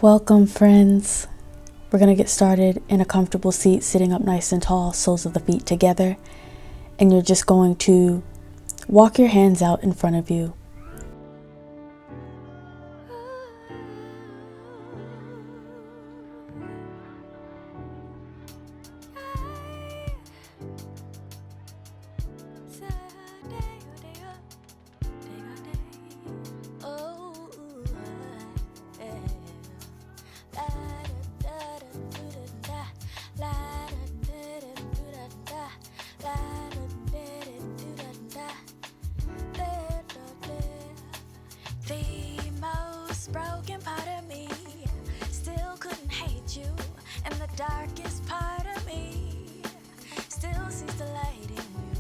Welcome, friends. We're going to get started in a comfortable seat, sitting up nice and tall, soles of the feet together. And you're just going to walk your hands out in front of you. Broken part of me still couldn't hate you, and the darkest part of me still sees the light in you.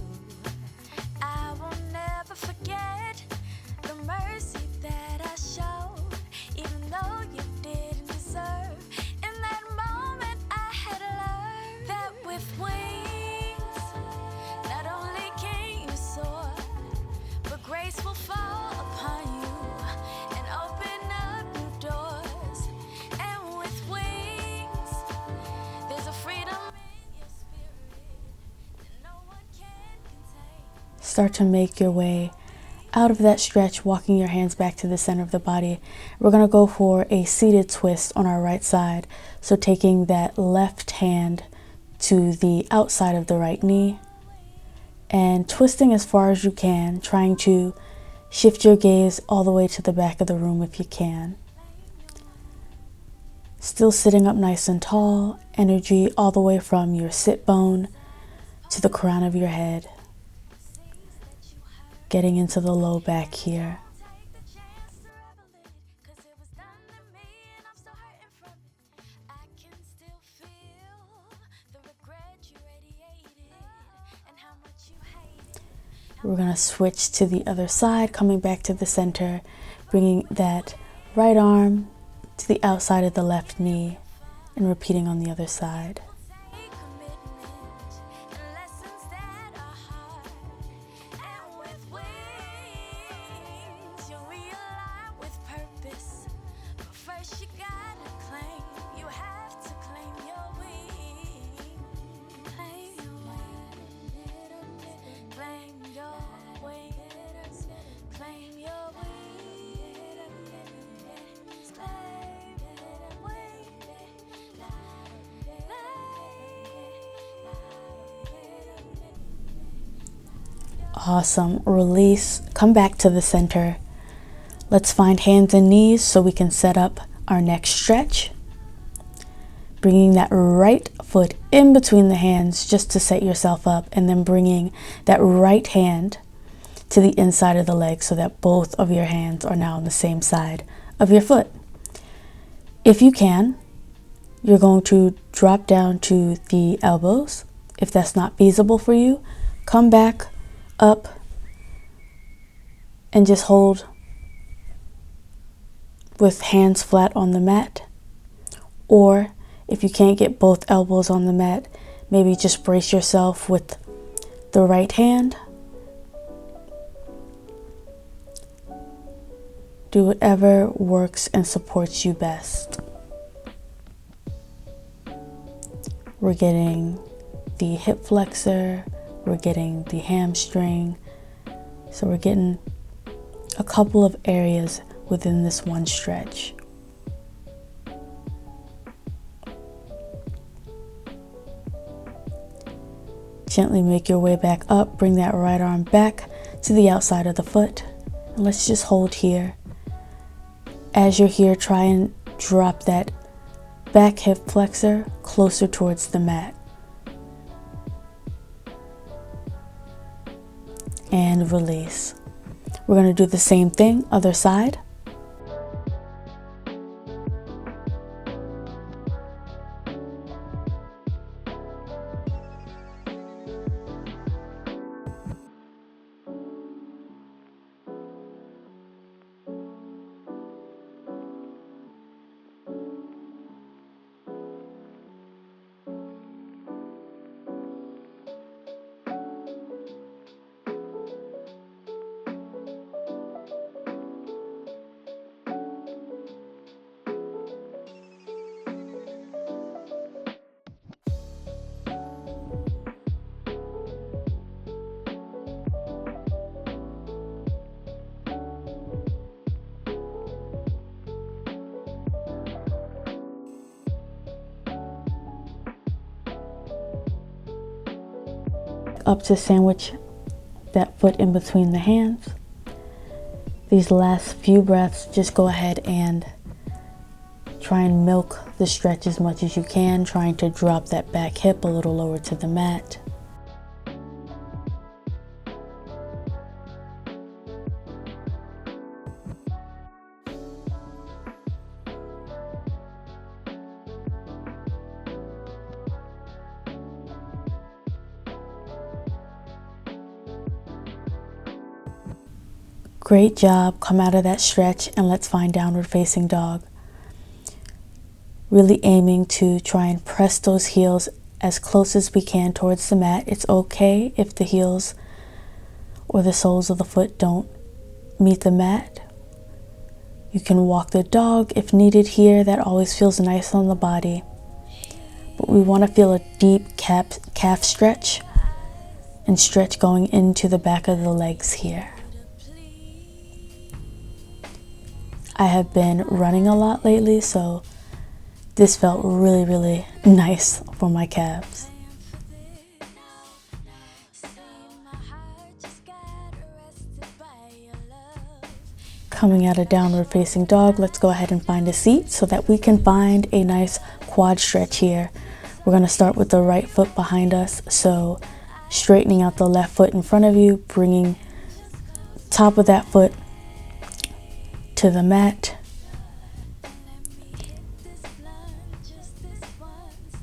I will never forget the mercy that I showed, even though you didn't deserve. In that moment I had learned that with wings, not only can you soar, but grace will fall upon you and open doors. And with wings, there's a freedom in your spirit that no one can contain. Start to make your way out of that stretch, walking your hands back to the center of the body. We're going to go for a seated twist on our right side. So taking that left hand to the outside of the right knee and twisting as far as you can, trying to shift your gaze all the way to the back of the room if you can. Still sitting up nice and tall, energy all the way from your sit bone to the crown of your head. Getting into the low back here. We're going to switch to the other side, coming back to the center, bringing that right arm to the outside of the left knee and repeating on the other side. Awesome. Release. Come back to the center. Let's find hands and knees so we can set up our next stretch. Bringing that right foot in between the hands just to set yourself up, and then bringing that right hand to the inside of the leg so that both of your hands are now on the same side of your foot. If you can, you're going to drop down to the elbows. If that's not feasible for you, come back up and just hold with hands flat on the mat. Or if you can't get both elbows on the mat, maybe just brace yourself with the right hand. Do whatever works and supports you best. We're getting the hip flexor, we're getting the hamstring, so we're getting a couple of areas within this one stretch. Gently make your way back up, bring that right arm back to the outside of the foot, and let's just hold here. As you're here, try and drop that back hip flexor closer towards the mat. And release. We're going to do the same thing, other side. back up to sandwich that foot in between the hands. These last few breaths, just go ahead and try and milk the stretch as much as you can, trying to drop that back hip a little lower to the mat. Great job. Come out of that stretch and let's find downward facing dog. Really aiming to try and press those heels as close as we can towards the mat. It's okay if the heels or the soles of the foot don't meet the mat. You can walk the dog if needed here. That always feels nice on the body. But we want to feel a deep calf stretch and stretch going into the back of the legs here. I have been running a lot lately, so this felt really, really nice for my calves. Coming out of downward facing dog, let's go ahead and find a seat so that we can find a nice quad stretch here. We're going to start with the right foot behind us, so straightening out the left foot in front of you, bringing top of that foot to the mat,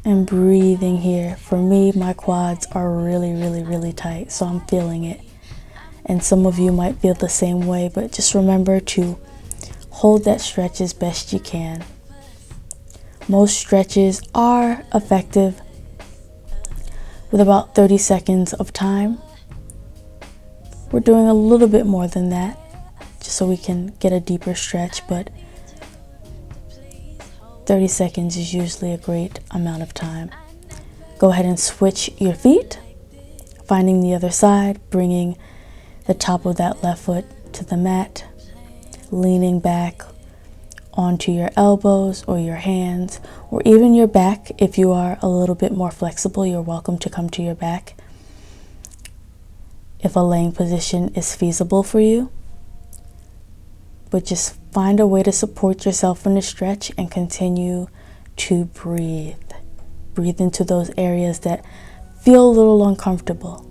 and breathing here. For me, my quads are really, really, really tight, so I'm feeling it. And some of you might feel the same way, but just remember to hold that stretch as best you can. Most stretches are effective with about 30 seconds of time. We're doing a little bit more than that, just so we can get a deeper stretch, but 30 seconds is usually a great amount of time. Go ahead and switch your feet, finding the other side, bringing the top of that left foot to the mat, leaning back onto your elbows or your hands, or even your back. If you are a little bit more flexible, you're welcome to come to your back if a laying position is feasible for you. But just find a way to support yourself in the stretch and continue to breathe. Breathe into those areas that feel a little uncomfortable.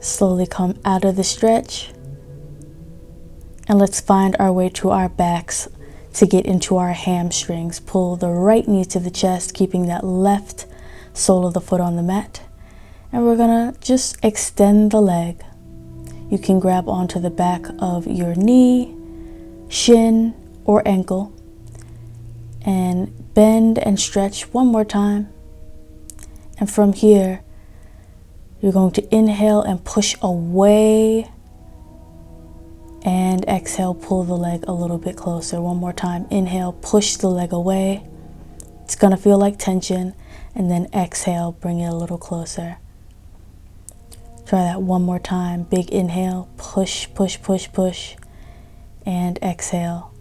Slowly come out of the stretch, and let's find our way to our backs to get into our hamstrings. Pull the right knee to the chest, keeping that left sole of the foot on the mat, and we're gonna just extend the leg. You can grab onto the back of your knee, shin, or ankle and bend and stretch one more time. And from here, you're going to inhale and push away, and exhale, pull the leg a little bit closer. One more time. Inhale, push the leg away. It's gonna feel like tension, and then exhale, bring it a little closer. Try that one more time. Big inhale, push, push, push, push, and exhale,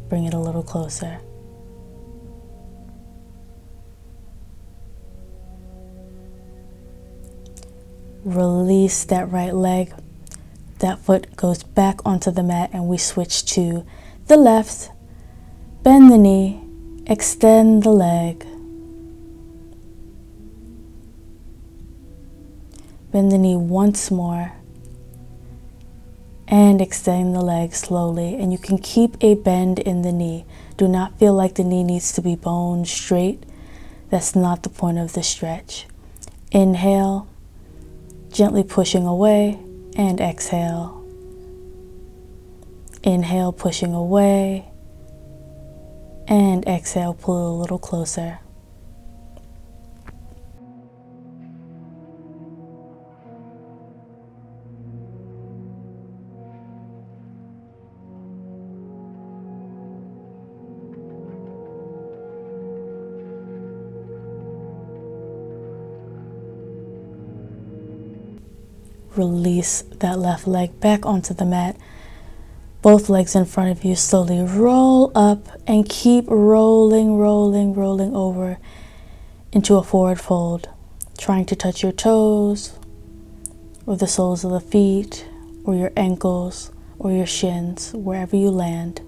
bring it a little closer. Release that right leg. That foot goes back onto the mat, and we switch to the left. Bend the knee, extend the leg. Bend the knee once more and extend the leg slowly. And you can keep a bend in the knee. Do not feel like the knee needs to be bone straight. That's not the point of the stretch. Inhale, gently pushing away, and exhale. Inhale, pushing away, and exhale, pull a little closer. release that left leg back onto the mat. Both legs in front of you, slowly roll up and keep rolling, rolling, rolling over into a forward fold, trying to touch your toes or the soles of the feet or your ankles or your shins, wherever you land.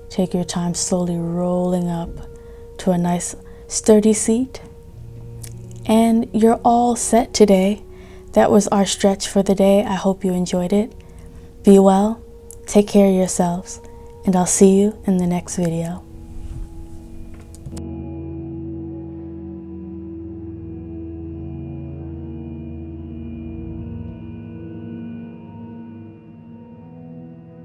Take your time slowly rolling up to a nice sturdy seat. And you're all set today. That was our stretch for the day. I hope you enjoyed it. Be well, take care of yourselves, and I'll see you in the next video.